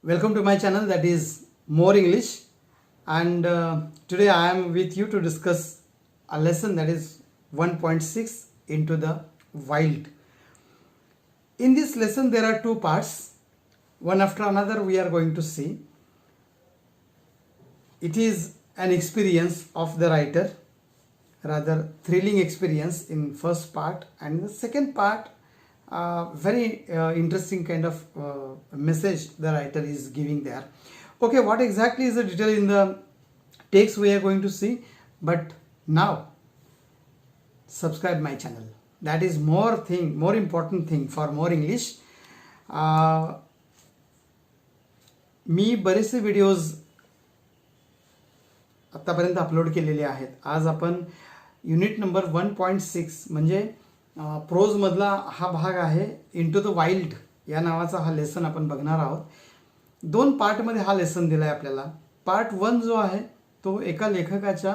Welcome to my channel, that is More English, and today I am with you to discuss a lesson that is 1.6 Into the Wild. In this lesson there are two parts, one after another we are going to see. It is an experience of the writer, rather thrilling experience in first part, and the second part very interesting kind of message the writer is giving there. Okay, what exactly is the detail in the text we are going to see, but now subscribe my channel. That is more important thing for more English. मी बरेचसे videos आतापर्यंत upload केलेले आहेत. आज आपण unit number 1.6 म्हणजे प्रोजमधला हा भाग आहे. इंटू द वाईल्ड या नावाचा हा लेसन आपण बघणार आहोत. दोन पार्टमध्ये हा लेसन दिला आहे आपल्याला. पार्ट 1 जो आहे तो एका लेखकाच्या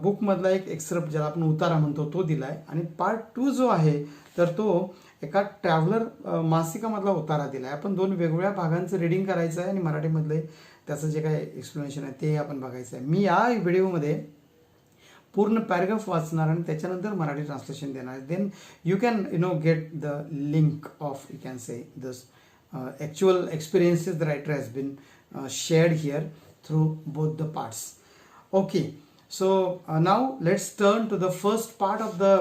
बुकमधला एक एक्सरप्ट, ज्याला आपण उतारा म्हणतो, तो दिला आहे. आणि पार्ट 2 जो आहे तर तो एका ट्रॅव्हलर मासिकामधला उतारा दिला आहे. आपण दोन वेगवेगळ्या भागांचं रीडिंग करायचं आहे आणि मराठीमधले त्याचं जे काय एक्सप्लेनेशन आहे ते आपण बघायचं आहे. मी या व्हिडिओमध्ये पूर्ण पॅराग्राफ वाचणार आणि त्याच्यानंतर मराठी ट्रान्सलेशन देणार. Then you can get the link of, you can say this actual experiences the writer has been shared here through both the parts. Okay, so now let's turn to the first part of the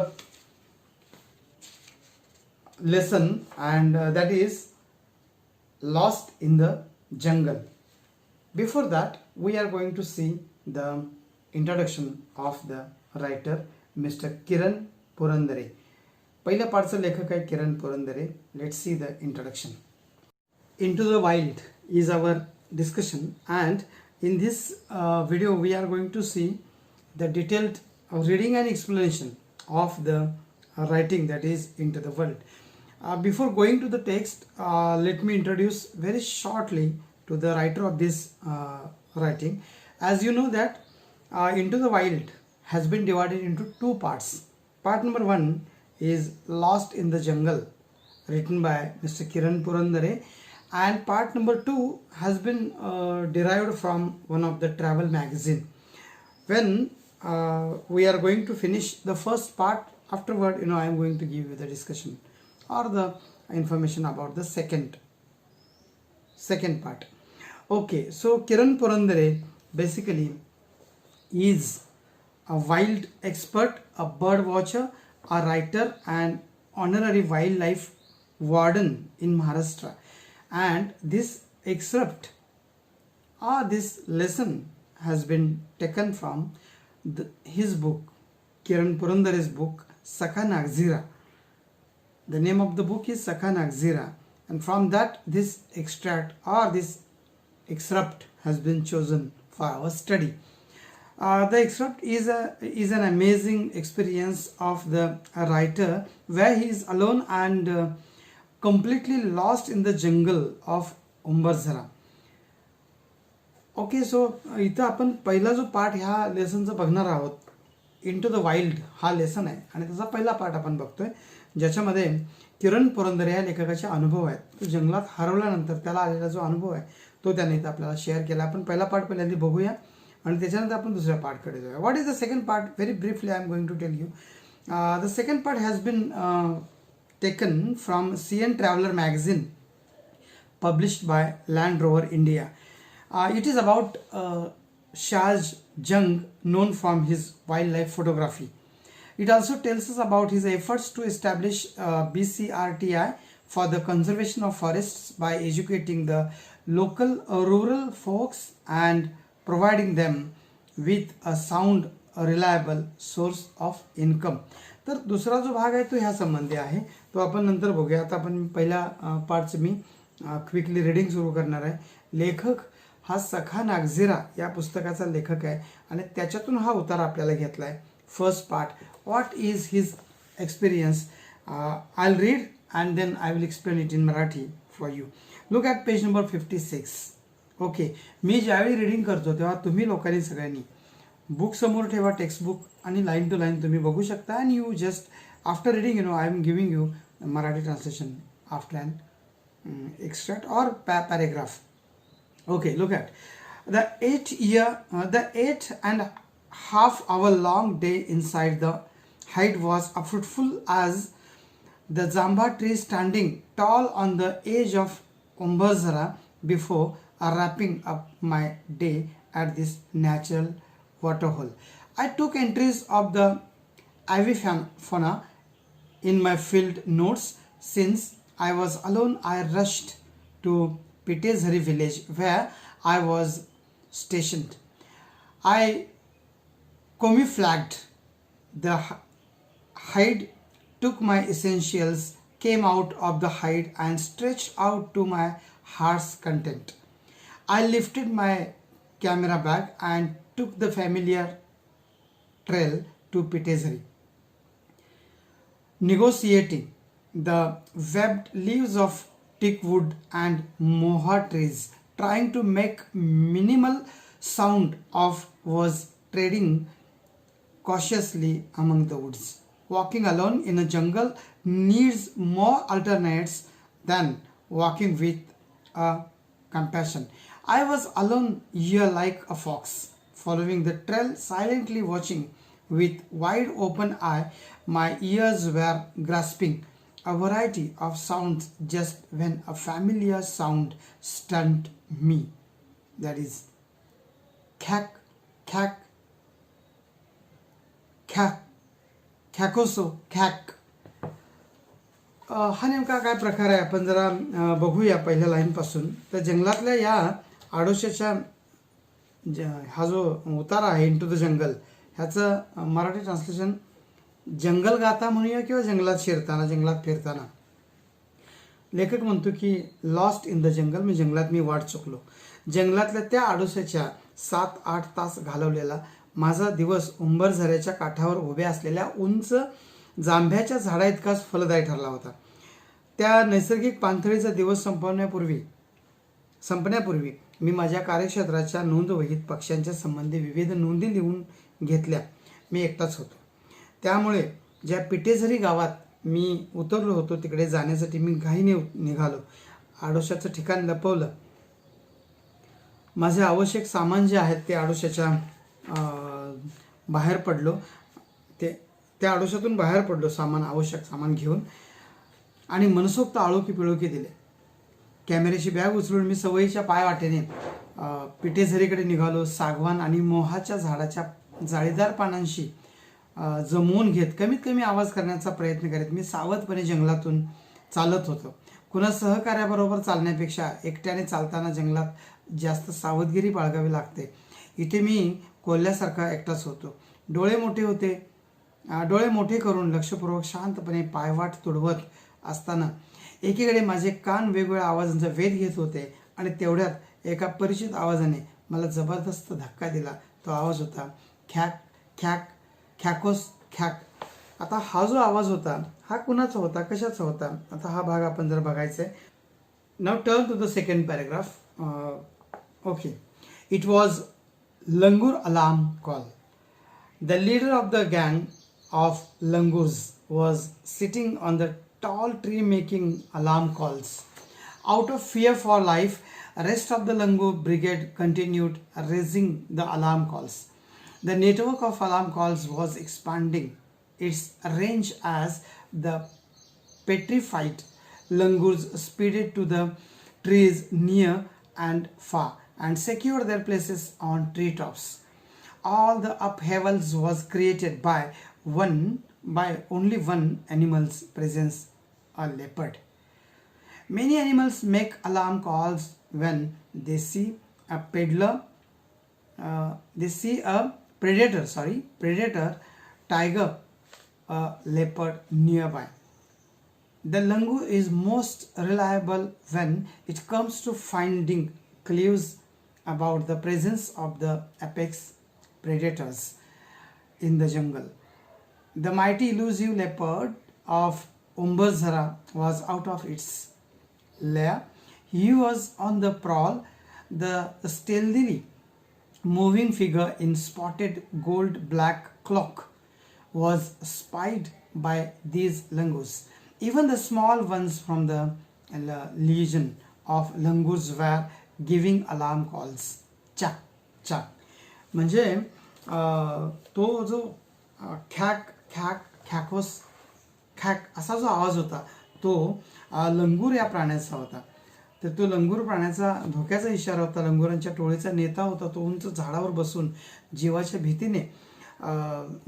lesson, and that is Lost in the Jungle. Before that, we are going to see the introduction of the writer Mr. Kiran Purandare. पहिल्या पार्टचा लेखक आहे किरण Purandare. Let's see the introduction. Into the Wild is our discussion, and in this video we are going to see the detailed reading and explanation of the writing that is Into the Wild. Before going to the text, let me introduce very shortly to the writer of this writing. As you know that Into the Wild has been divided into two parts. Part number 1 is Lost in the Jungle, written by Mr. Kiran Purandare, and part number 2 has been derived from one of the travel magazine. When we are going to finish the first part, afterward I am going to give you the discussion or the information about the second part. Okay, so Kiran Purandare basically is a wild expert, a bird watcher, a writer and honorary wildlife warden in Maharashtra. And this excerpt or this lesson has been taken from his book, Kiran Purandare's book, Sakha Nagzira. The name of the book is Sakha Nagzira, and from that this extract or this excerpt has been chosen for our study. The excerpt is an amazing experience of the writer where he is alone and completely lost in the jungle of Umbarzara. Okay, so इथं आपण पहिला जो part ह्या लेसनचा बघणार आहोत. Into the wild हा lesson आहे आणि त्याचा पहिला पार्ट आपण बघतोय, ज्याच्यामध्ये किरण पुरंदरे या लेखकाचे अनुभव आहेत. तो जंगलात हरवल्यानंतर त्याला आलेला जो अनुभव आहे तो त्याने इथं आपल्याला शेअर केला. आपण पहिला पार्ट पहिल्यांदा बघूया आणि त्याच्यानंतर आपण दुसऱ्या पार्टकडे जाऊया. What is the second part? Very briefly I am going to tell you. The second part has been taken from CN Traveler magazine, published by Land Rover India. It is about Shaj Jung, known from his wildlife photography. It also tells us about his efforts to establish BCRTI for the conservation of forests by educating the local rural folks and providing them with a sound, reliable source of income. तर दुसरा जो भाग आहे तो ह्या संबंधी आहे, तो आपण नंतर बघूया. आता आपण पहिल्या पार्टचं मी क्विकली रीडिंग सुरू करणार आहे. लेखक हा सखा नागझिरा या पुस्तकाचा लेखक आहे आणि त्याच्यातून हा उतार आपल्याला घेतला आहे. First part, what is his experience. I will read and then I will explain it in Marathi for you. Look at page number 56. Okay, मी ज्यावेळी रीडिंग करतो तेव्हा तुम्ही लोकांनी सगळ्यांनी बुक समोर ठेवा, टेक्स्टबुक, आणि लाईन टू लाईन तुम्ही बघू शकता. And you just after reading I am giving you Marathi translation after and extract or paragraph. Okay, look at the 8.5 hour long day inside the hide was as fruitful as the Zamba tree standing tall on the edge of Umbazara before wrapping up my day at this natural waterhole. I took entries of the avifauna in my field notes. Since I was alone, I rushed to Piteshari village where I was stationed. I camouflaged the hide, took my essentials, came out of the hide, and stretched out to my heart's content. I lifted my camera bag and took the familiar trail to Piteshari, negotiating the webbed leaves of teak wood and moha trees, trying to make minimal sound of was trading cautiously among the woods. Walking alone in a jungle needs more alternates than walking with a compassion. I was alone here like a fox, following the trail, silently watching with wide open eye. My ears were grasping a variety of sounds just when a familiar sound stunned me. That is, cack, cack, cack, खॅकोसो खॅक. हा नेमका काय प्रकार आहे आपण जरा बघूया पहिल्या लाईनपासून. तर जंगलातल्या या आडोशाच्या हा जो उतारा आहे इंटू द जंगल, ह्याचं मराठी ट्रान्सलेशन जंगल गाथा म्हणूया किंवा जंगलात शिरताना, जंगलात फिरताना. लेखक म्हणतो की लॉस्ट इन द जंगल, मी जंगलात मी वाट चुकलो. जंगलातल्या त्या आडोशाच्या 7-8 तास घालवलेला माझा दिवस उंबरझऱ्याच्या काठावर उभ्या असलेल्या उंच जांभ्याच्या झाडा इतकाच फलदायी ठरला होता. त्या नैसर्गिक पाणथळीचा दिवस संपण्यापूर्वी मी माझ्या कार्यक्षेत्राच्या नोंदवहीत पक्ष्यांच्या संबंधी विविध नोंदी लिहून घेतल्या. मी एकटाच होतो. त्यामुळे ज्या पिटेझरी गावात मी उतरलो होतो तिकडे जाण्यासाठी मी घाईने निघालो. आडोशाचं ठिकाण लपवलं. माझे आवश्यक सामान जे आहेत ते आडोशाच्या बाहेर पडलो. त्या आडोशातून बाहेर पडलो आवश्यक सामान घेऊन, आणि मनसोक्त आळोखी पिळोखी दिले. कॅमेऱ्याची बॅग उचलून मी सवयीच्या पायवाटेने पिटेझरीकडे निघालो. सागवान आणि मोहाच्या झाडाच्या जाळीदार पानांशी जमवून घेत कमीत कमी आवाज करण्याचा प्रयत्न करीत मी सावधपणे जंगलातून चालत होतो. कुणा सहकार्याबरोबर चालण्यापेक्षा एकट्याने चालताना जंगलात जास्त सावधगिरी बाळगावी लागते. इथे मी कोल्ह्यासारखा एकटाच होतो. डोळे मोठे करून लक्षपूर्वक शांतपणे पायवाट तुडवत असताना एकीकडे माझे कान वेगवेगळ्या आवाजांचा वेध घेत होते आणि तेवढ्यात एका परिचित आवाजाने मला जबरदस्त धक्का दिला. तो आवाज होता खॅक खॅक खॅकोस खॅक. आता हा जो आवाज होता हा कुणाचा होता, कशाचा होता, आता हा भाग आपण जर बघायचा आहे. Now turn to the second paragraph. Okay, it was Langur alarm call. The leader of the gang of langurs was sitting on the tall tree making alarm calls. Out of fear for life, rest of the langur brigade continued raising the alarm calls. The network of alarm calls was expanding its range as the petrified langurs speeded to the trees near and far and secured their places on treetops. All the upheavals was created by only one animal's presence, a leopard. Many animals make alarm calls when they see a predator, tiger, a leopard nearby. The langur is most reliable when it comes to finding clues about the presence of the apex predators in the jungle. The mighty elusive leopard of Umbazara was out of its lair. He was on the prowl. The stealthily moving figure in spotted gold-black cloak was spied by these langurs. Even the small ones from the legion of langurs were giving alarm calls. चाक चाक म्हणजे तो जो खॅक खॅक खॅकोस खॅक असा जो आवाज होता तो लंगूर या प्राण्याचा होता. तर तो लंगूर प्राण्याचा धोक्याचा इशारा होता. लंगुरांच्या टोळीचा नेता होता. तो उंच झाडावर बसून जीवाच्या भीतीने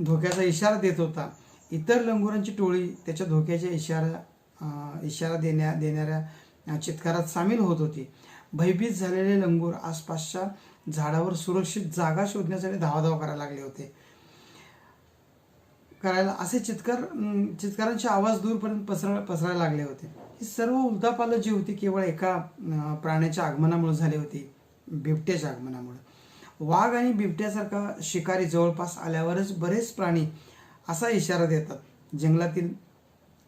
धोक्याचा इशारा देत होता. इतर लंगुरांची टोळी त्याच्या धोक्याच्या इशारा देणाऱ्या चित्कारात सामील होत होती. भयभीत झालेले लंगूर आसपासच्या झाडावर सुरक्षित जागा शोधण्यासाठी धावाधाव करायला लागले होते. असे चित्कारांचे आवाज दूरपर्यंत पसरायला लागले होते. ही सर्व उलथापालथ जी होती केवळ एका प्राण्याच्या आगमनामुळे झाली होती, बिबट्याच्या आगमनामुळे. वाघ आणि बिबट्यासारखा शिकारी जवळपास आल्यावरच बरेच प्राणी असा इशारा देतात. जंगलातील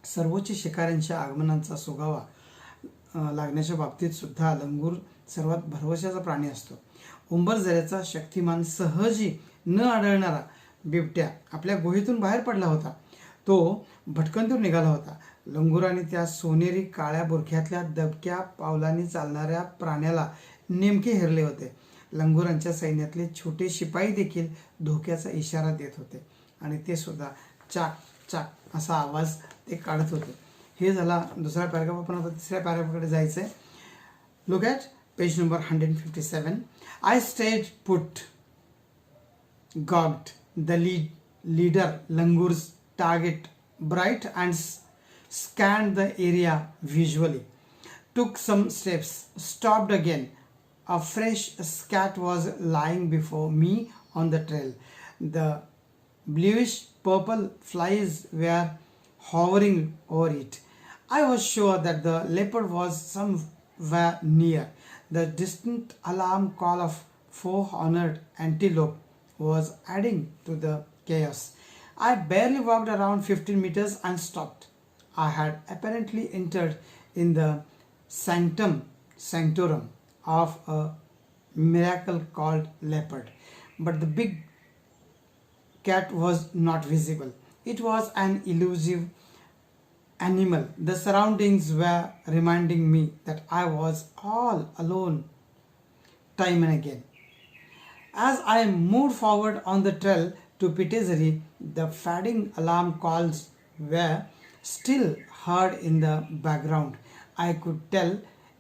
सर्वोच्च शिकाऱ्यांच्या आगमनाचा सुगावा लागण्याच्या बाबतीत सुद्धा लंगूर सर्वात भरवशाचा प्राणी असतो. उंबरझऱ्याचा शक्तिमान सहजी न आढळणारा बिबट्या आपल्या गुहेतून बाहेर पडला होता. तो भटकंतीवर निघाला होता. लंगुराने त्या सोनेरी काळ्या बुरख्यातल्या दबक्या पावलांनी चालणाऱ्या प्राण्याला नेमके हेरले होते. लंगुरांच्या सैन्यातले छोटे शिपाई देखील धोक्याचा इशारा देत होते आणि ते सुद्धा चाक चाक असा आवाज ते काढत होते. हे झाला दुसरा पॅराग्राफ. आपण आता तिसऱ्या पॅराग्राफकडे जायचं आहे. Look at page number 157. I stayed put goggled the leader Langur's target bright and scanned the area visually, took some steps, stopped again. A fresh scat was lying before me on the trail. The bluish purple flies were hovering over it. I was sure that the leopard was somewhere near. The distant alarm call of four-horned antelope was adding to the chaos. I barely walked around 15 meters and stopped. I had apparently entered in the sanctorum of a miracle called leopard, but the big cat was not visible. It was an elusive animal. The surroundings were reminding me that I was all alone time and again. As I moved forward on the trail to Pitezeri, the fading alarm calls were still heard in the background. I could tell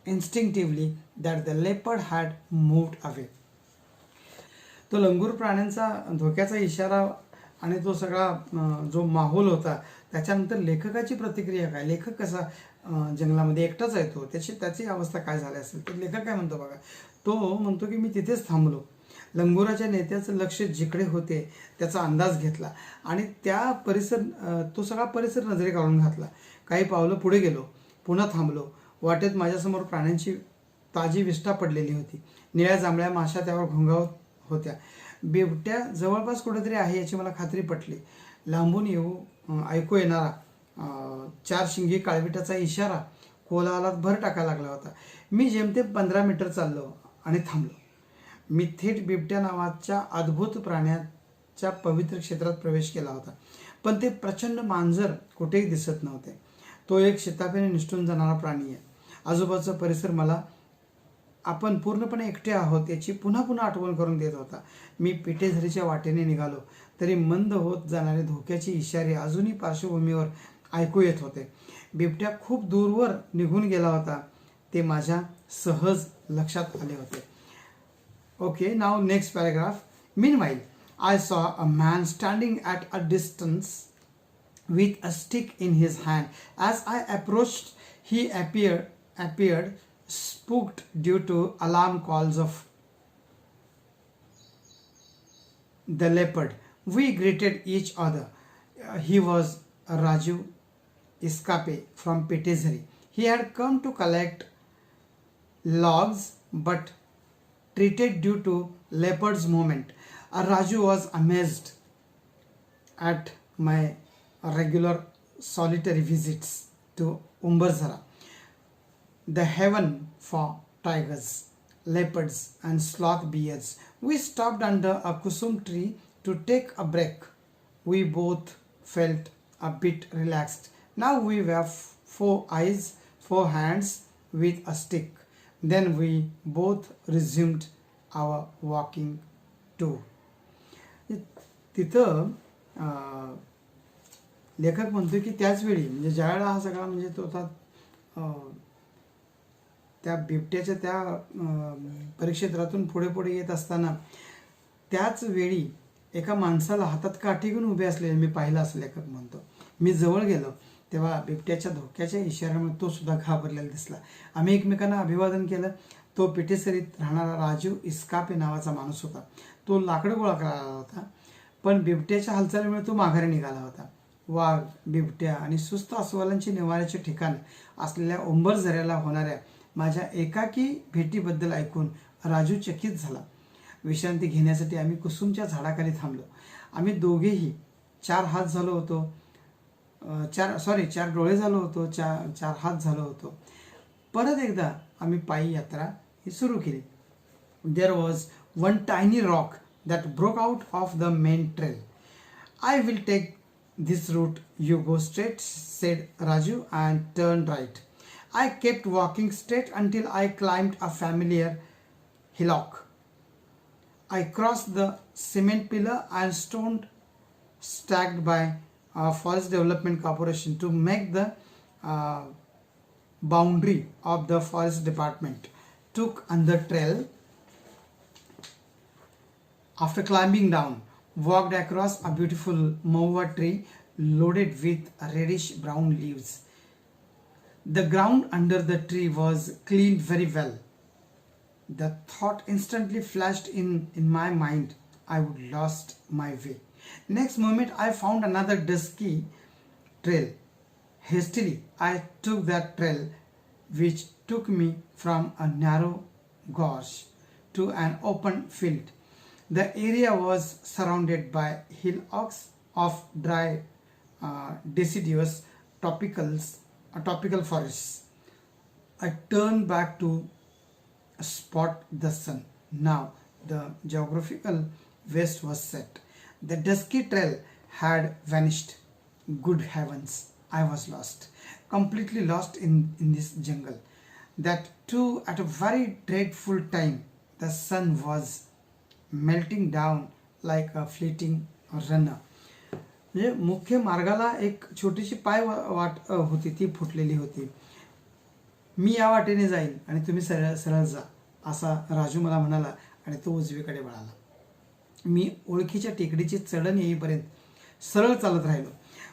instinctively that the leopard had moved away. तो लंगूर प्राण्यांचा धोक्याचा इशारा आणि तो सगळा जो माहोल होता त्याच्यानंतर लेखकाची प्रतिक्रिया काय. लेखक कसा जंगलामध्ये एकटाच आहे तो, त्याची अवस्था काय झाली असेल. तर लेखक काय म्हणतो बघा. तो म्हणतो की मी तिथेच थांबलो. लंगुराच्या नेत्याचं लक्ष जिकडे होते त्याचा अंदाज घेतला आणि तो सगळा परिसर नजरे काढून घातला. काही पावलं पुढे गेलो, पुन्हा थांबलो. वाटेत माझ्यासमोर प्राण्यांची ताजी विष्ठा पडलेली होती. निळ्या जांभळ्या माशा त्यावर घोंगावत होत्या. बिबट्या जवळपास कुठेतरी आहे याची मला खात्री पटली. लांबून ऐकू येणारा 4 शिंगी काळविटाचा इशारा कोलाहलात भर टाकायला लागला होता. मी जेमतेम 15 मीटर चाललो आणि थांबलो. मी थेट बिबट्या नावाच्या अद्भुत प्राण्याच्या पवित्र क्षेत्रात प्रवेश केला होता. पण ते प्रचंड मांजर कुठेही दिसत नव्हते. तो एक शिताफीने निसटून जाणारा प्राणी आहे. आजूबाजूचा परिसर मला आपण पूर्णपणे एकटे आहोत याची पुन्हा पुन्हा आठवण करून देत होता. मी पिटेझरीच्या वाटेने निघालो तरी मंद होत जाणारे धोक्याचे इशारे अजूनही पार्श्वभूमीवर ऐकू येत होते. बिबट्या खूप दूरवर निघून गेला होता ते माझ्या सहज लक्षात आले होते. Okay, now next paragraph. Meanwhile, I saw a man standing at a distance with a stick in his hand. As I approached, he appeared spooked due to alarm calls of the leopard. We greeted each other. He was Raju Iskape from Pitezeri. He had come to collect logs but treated due to leopard's movement. Raju was amazed at my regular solitary visits to Umbarzara, the heaven for tigers, leopards and sloth bears. We stopped under a kusum tree to take a break. We both felt a bit relaxed. Now we were 4 eyes, 4 hands with a stick. Then we both resumed our walking tour. तिथं लेखक म्हणतो की त्याच वेळी म्हणजे ज्यावेळेला हा सगळा म्हणजे तो त्या बिबट्याच्या त्या परिक्षेत्रातून पुढे पुढे येत असताना त्याच वेळी एका माणसाला हातात काठी घेऊन उभे असलेले मी पाहिलं असं लेखक म्हणतो. मी जवळ गेलो तेव्हा बिबट्याच्या धोक्याच्या इशाऱ्यामुळे तो सुद्धा घाबरलेला दिसला. आम्ही एकमेकांना अभिवादन केलं. तो पिटेसरीत राहणारा राजू इस्कापे नावाचा माणूस होता. तो लाकडं गोळा करायला होता, पण बिबट्याच्या हालचालीमुळे तो माघारी निघाला होता. वाघ, बिबट्या आणि सुस्त अस्वलांची निवाऱ्याचे ठिकाण असलेल्या उंबर झऱ्याला होणाऱ्या माझ्या एकाकी भेटीबद्दल ऐकून राजू चकित झाला. विश्रांती घेण्यासाठी आम्ही कुसुमच्या झाडाखाली थांबलो. आम्ही दोघेही चार डोळे झालो होतो, चार हात झालो होतो. परत एकदा आम्ही पायी यात्रा ही सुरू केली. There was one tiny rock that broke out of the main trail. I will take this route, you go straight, said Raju, and turned right. I kept walking straight until I climbed a familiar hillock. I crossed the cement pillar and stone stacked by Forest Development Corporation to make the boundary of the Forest Department. Took on the trail. After climbing down, walked across a beautiful maua tree loaded with reddish brown leaves. The ground under the tree was cleaned very well. The thought instantly flashed in my mind, I would lost my way. Next moment I found another dusky trail. Hastily I took that trail, which took me from a narrow gorge to an open field. The area was surrounded by hillocks of dry, deciduous tropical forests. I turned back to spot the sun. Now the geographical west was set. The dusky trail had vanished. Good heavens, I was lost, completely lost in this jungle. That too at a very dreadful time. The sun was melting down like a fleeting runner. म्हणजे मुख्य मार्गाला एक छोटीशी पाय वाट होती, ती फुटलेली होती. मी या वाटेने जाईन आणि तुम्ही सरळ सरळ जा, असा राजू मला म्हणाला आणि तो उजवीकडे वळाला. मी ओळखीच्या टेकडीची चढण येईपर्यंत सरळ चालत राहिलो.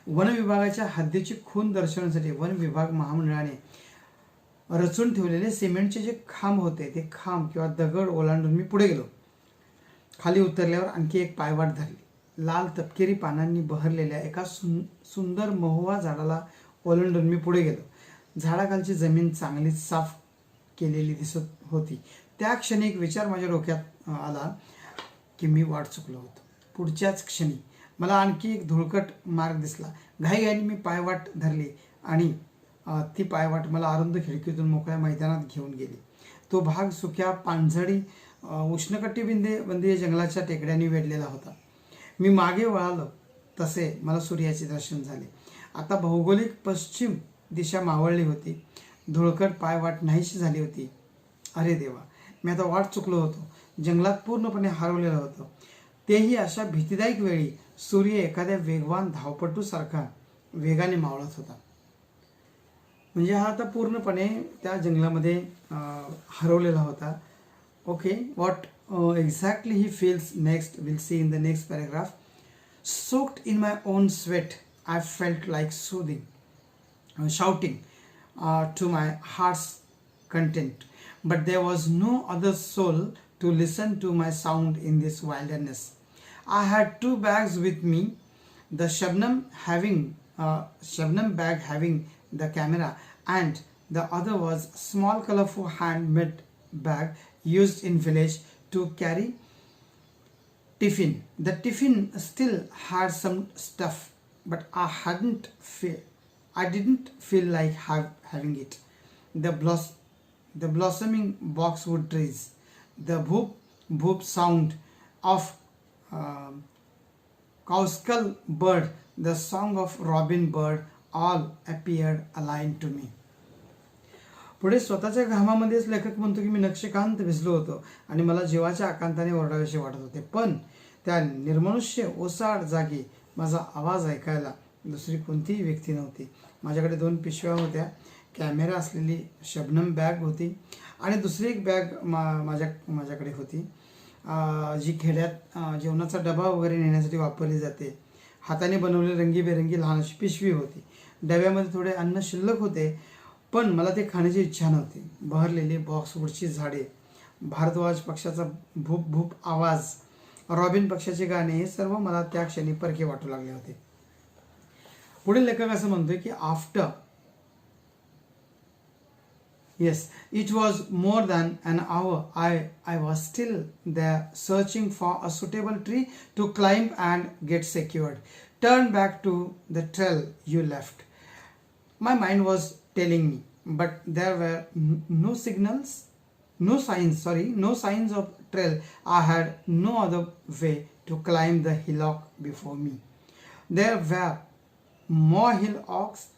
वन विभागाच्या हद्दीची खूण दर्शवण्यासाठी वन विभाग महामंडळाने रचून ठेवलेले सिमेंटचे जे खांब होते, ते खांब किंवा दगड ओलांडून मी पुढे गेलो. खाली उतरल्यावर आणखी एक पायवाट धरली. लाल तपकिरी पानांनी बहरलेल्या एका सुंदर महुआ झाडाला ओलांडून मी पुढे गेलो. झाडाखालची जमीन चांगलीच साफ केलेली दिसत होती. त्या क्षणी एक विचार माझ्या डोक्यात आला की मी वाट चुकलो होतो. पुढच्याच क्षणी मला आणखी एक धुळकट मार्ग दिसला. घाईघाईने मी पायवाट धरली आणि ती पायवाट मला अरुंद खिडकीतून मोकळ्या मैदानात घेऊन गेली. तो भाग सुक्या पानझडी उष्णकटिबंधीय जंगलाच्या टेकड्यांनी वेढलेला होता. मी मागे वळालो तसे मला सूर्याचे दर्शन झाले. आता भौगोलिक पश्चिम दिशा मावळली होती. धुळकट पायवाट नाहीशी झाली होती. अरे देवा, मी आता वाट चुकलो होतो. जंगलात पूर्णपणे हरवलेलो होतो, तेही अशा भीतीदायक वेळी. सूर्य एखाद्या वेगवान धावपटूसारखा वेगाने मावळत होता. म्हणजे हा आता पूर्णपणे त्या जंगलामध्ये हरवलेला होता. Okay, what exactly he feels next, we'll see in the next paragraph. Soaked in my own sweat, I felt like shouting to my heart's content. But there was no other soul to listen to my sound in this wilderness. I had 2 bags with me, the Shabnam bag having the camera, and the other was small colorful handmade bag used in village to carry tiffin. The tiffin still had some stuff, but I didn't feel like having it. The blossoming boxwood trees, the boop sound of cowskull bird, the song of robin bird, all appeared aligned to me. पुढे स्वतःच्या घामामध्येच लेखक म्हणतो की मी नक्षकांत भिजलो होतो आणि मला जीवाच्या आकांताने ओरडावेसे वाटत होते, पण त्या निर्मनुष्य ओसाड जागी माझा आवाज ऐकायला दुसरी कोणतीही व्यक्ती नव्हती. माझ्याकडे 2 पिशव्या होत्या, कॅमेरा असलेली शबनम बॅग होती आणि दुसरी एक बॅग माझ्याकडे होती, जी खेड्यात जेवणाचा डबा वगैरे नेण्यासाठी वापरली जाते. हाताने बनवलेली रंगीबेरंगी लहान अशी पिशवी होती. डब्यामध्ये थोडे अन्न शिल्लक होते, पण मला ते खाण्याची इच्छा नव्हती. बहरलेली बॉक्सवरची झाडे, भारद्वाज पक्षाचा भूप भूप आवाज, रॉबिन पक्षाचे गाणे, हे सर्व मला त्या क्षणी परके वाटू लागले होते. पुढे लेखक असं म्हणतोय की after Yes, it was more than an hour. I was still there searching for a suitable tree to climb and get secured. Turn back to the trail you left. My mind was telling me, but there were no signals, no signs of trail. I had no other way to climb the hillock before me. There were more hillocks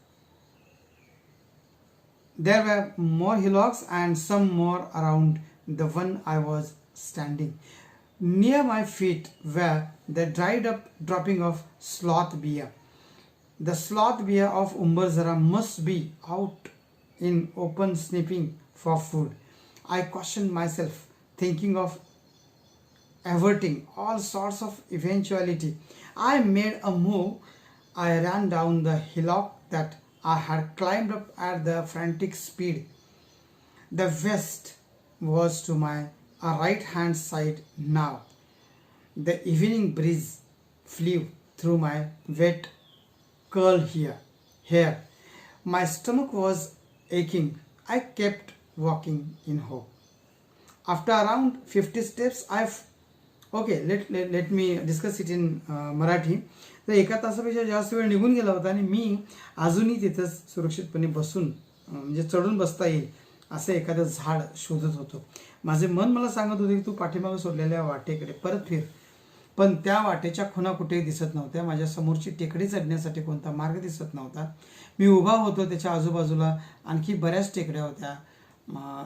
There were more hillocks and some more around the one I was standing. Near my feet were the dried up dropping of sloth beer. The sloth beer of Umbarzara must be out in open sniffing for food. I cautioned myself, thinking of averting all sorts of eventuality. I made a move. I ran down the hillock that I had climbed up at the frantic speed. The west was to my right hand side now. The evening breeze flew through my wet curl hair. My stomach was aching. I kept walking in hope. After around 50 steps, let me discuss it in Marathi. तर 1 तासापेक्षा जास्त वेळ निघून गेला होता आणि मी अजूनही तिथंच सुरक्षितपणे बसून म्हणजे चढून बसता येईल असं एखादं झाड शोधत होतो. माझे मन मला सांगत होते की तू पाठीमागे सोडलेल्या वाटेकडे परत फिर, पण त्या वाटेच्या खुणा कुठेही दिसत नव्हत्या. माझ्या समोरची टेकडी चढण्यासाठी कोणता मार्ग दिसत नव्हता. मी उभा होतो, त्याच्या आजूबाजूला आणखी बऱ्याच टेकड्या होत्या,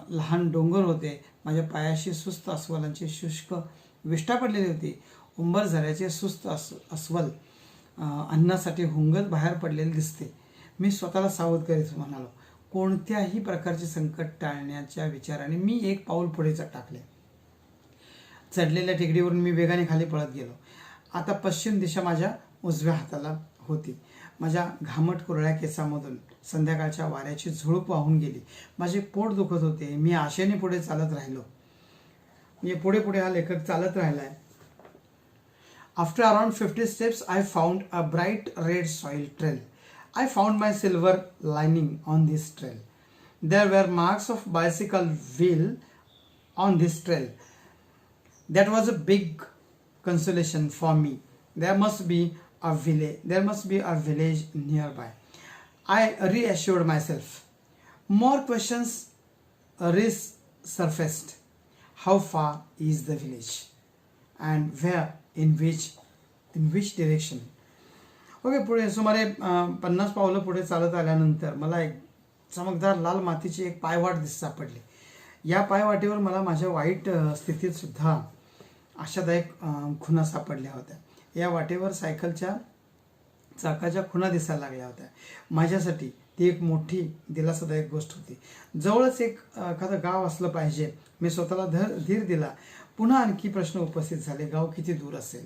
लहान डोंगर होते. माझ्या पायाशी सुस्त अस्वलांची शुष्क विष्ठा पडलेली होती. उंबरझऱ्याचे सुस्त अस्वल अन्नासाठी हुंगत बाहेर पडलेले दिसते. मी स्वतःला सावध करीत म्हणालो, कोणत्याही प्रकारचे संकट टाळण्याच्या विचाराने मी एक पाऊल पुढे टाकले. चढलेल्या टेकडीवरून मी वेगाने खाली पळत गेलो. आता पश्चिम दिशा माझ्या उजव्या हाताला होती. माझ्या घामट कुरळ्या केसामधून संध्याकाळच्या वाऱ्याची झुळूक वाहून गेली. माझे पोट दुखत होते. मी आशेने पुढे चालत राहिलो. म्हणजे पुढे हा लेखक चालत राहिलाय. After around 50 steps, I found a bright red soil trail. I found my silver lining on this trail. There were marks of bicycle wheel on this trail. That was a big consolation for me. There must be a village nearby. I reassured myself. More questions resurfaced. How far is the village? And where? In which direction? Okay, पुढे सुमारे 50 पावलं पुढे चालत आल्यानंतर मला एक चमकदार लाल मातीची एक पायवाट सापडली. या पायवाटेवर मला माझ्या वाईट स्थितीत सुद्धा आशादायक खुणा सापडल्या होत्या. या वाटेवर सायकलच्या चाकाच्या खुणा दिसायला लागल्या होत्या. माझ्यासाठी ती एक मोठी दिलासादायक गोष्ट होती. जवळच एखादं गाव असलं पाहिजे. मी स्वतःला धीर दिला. पुन्हा आणखी प्रश्न उपस्थित झाले. गाव किती दूर असेल,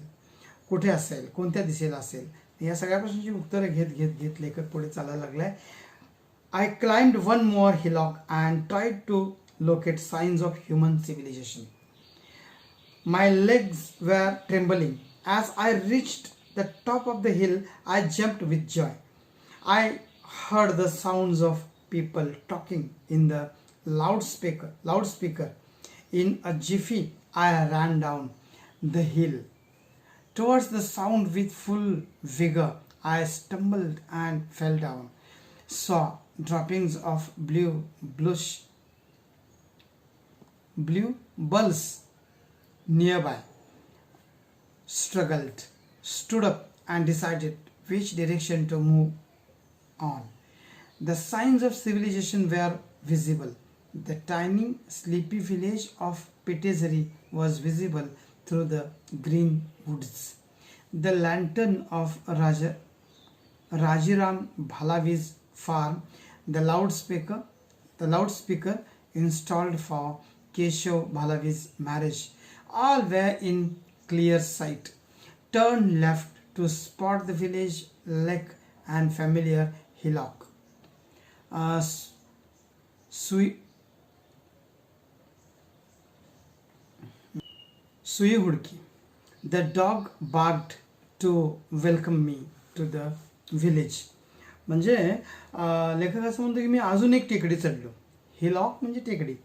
कुठे असेल, कोणत्या दिशेला असेल, या सगळ्या प्रश्नांची उत्तरे घेत लेखक पुढे चालायला लागलाय. I climbed one more hillock and tried to locate signs of human civilization. My legs were trembling. As I reached the top of the hill I jumped with joy. I heard the sounds of people talking in the loudspeaker. In a jiffy, I ran down the hill towards the sound with full vigor. I stumbled and fell down. Saw droppings of blue bulls nearby. Struggled, stood up and decided which direction to move on. The signs of civilization were visible. The tiny sleepy village of Petezari was visible through the green woods. The lantern of Rajiram Bhalavi's farm, the loudspeaker installed for Keshav Bhalavi's marriage, all were in clear sight. Turn left to spot the village lake and familiar hillock. Sui Hudki. The dog barked to welcome me to the village. म्हणजे लेखक असं म्हणतो की मी अजून एक टेकडी चढलो. Hillock म्हणजे टेकडी,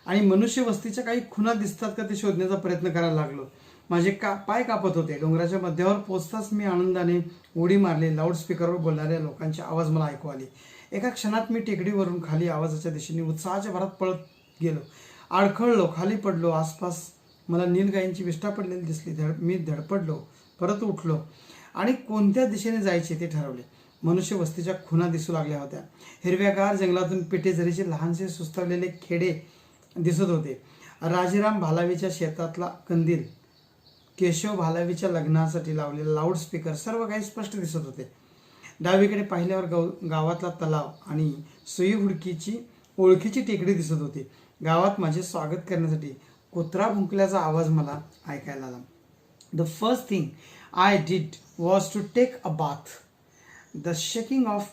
आणि मनुष्य वस्तीच्या काही खुणा दिसतात का ते शोधण्याचा प्रयत्न करायला लागलो. माझे पाय कापत होते. डोंगराच्या मध्यावर पोचताच मी आनंदाने उडी मारली. लाऊडस्पीकरवर बोलणाऱ्या लोकांचे आवाज मला ऐकू आले. एका क्षणात मी टेकडीवरून खाली आवाजाच्या दिशेने उत्साहाच्या भरात पळत गेलो. अडखळलो, खाली पडलो. आसपास मला नीलगायींची विष्ठा पडलेली दिसली. मी धडपडलो, परत उठलो आणि कोणत्या दिशेने जायचे ते ठरवले. मनुष्य वस्तीच्या खुणा दिसू लागल्या होत्या. हिरव्यागार जंगलातून पेटेझरीचे लहानसे सुस्तावलेले खेडे दिसत होते. राजाराम भालावीच्या शेतातला कंदील, केशव भालावीच्या लग्नासाठी लावलेला लाऊडस्पीकर, सर्व काही स्पष्ट दिसत होते. डावीकडे पाहिल्यावर गावातला तलाव आणि सुई हुडकीची ओळखीची टेकडी दिसत होती. गावात माझे स्वागत करण्यासाठी कुत्रा भुंकल्याचा आवाज मला ऐकायला आला. The first thing I did was to take a bath. The shaking of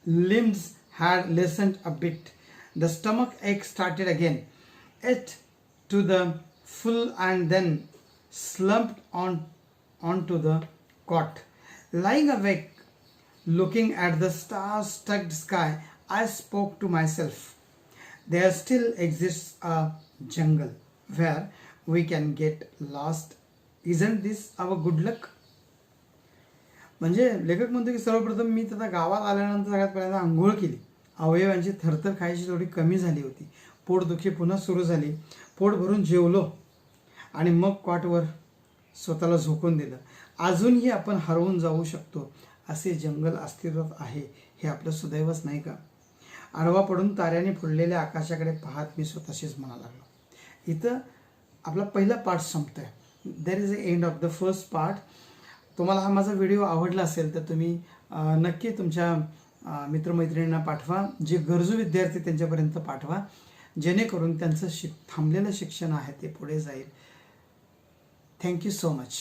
limbs had lessened a bit. The stomach ache started again. Ate to the full and then slumped onto the cot. Lying awake, looking at the star-studded sky, I spoke to myself. There still exists a jungle where we can get lost. Isn't this our good luck? म्हणजे लेखक म्हणतो की सर्वप्रथम मी त्याचा गावात आल्यानंतर सगळ्यात पहिल्यांदा आंघोळ केली. अवयवांची थरथर खायची थोडी कमी झाली होती. पोटदुखी पुन्हा सुरू झाली. पोट भरून जेवलो आणि मग कॉटवर स्वतःला झोकून दिलं. अजूनही आपण हरवून जाऊ शकतो असे जंगल अस्तित्वात आहे हे आपलं सुदैवच नाही का? आडवा पडून ताऱ्याने फुललेल्या आकाशाकडे पाहत मी स्वतःशीच म्हणा लागलो. इथं आपला पहिला पार्ट संपतोय. There is a end of the first part. तुम्हाला हा माझा व्हिडिओ आवडला असेल तर तुम्ही नक्की तुमच्या मित्रमैत्रिणींना पाठवा. जे गरजू विद्यार्थी त्यांच्यापर्यंत पाठवा, जेणेकरून त्यांचं थांबलेलं शिक्षण आहे ते पुढे जाईल. Thank you so much.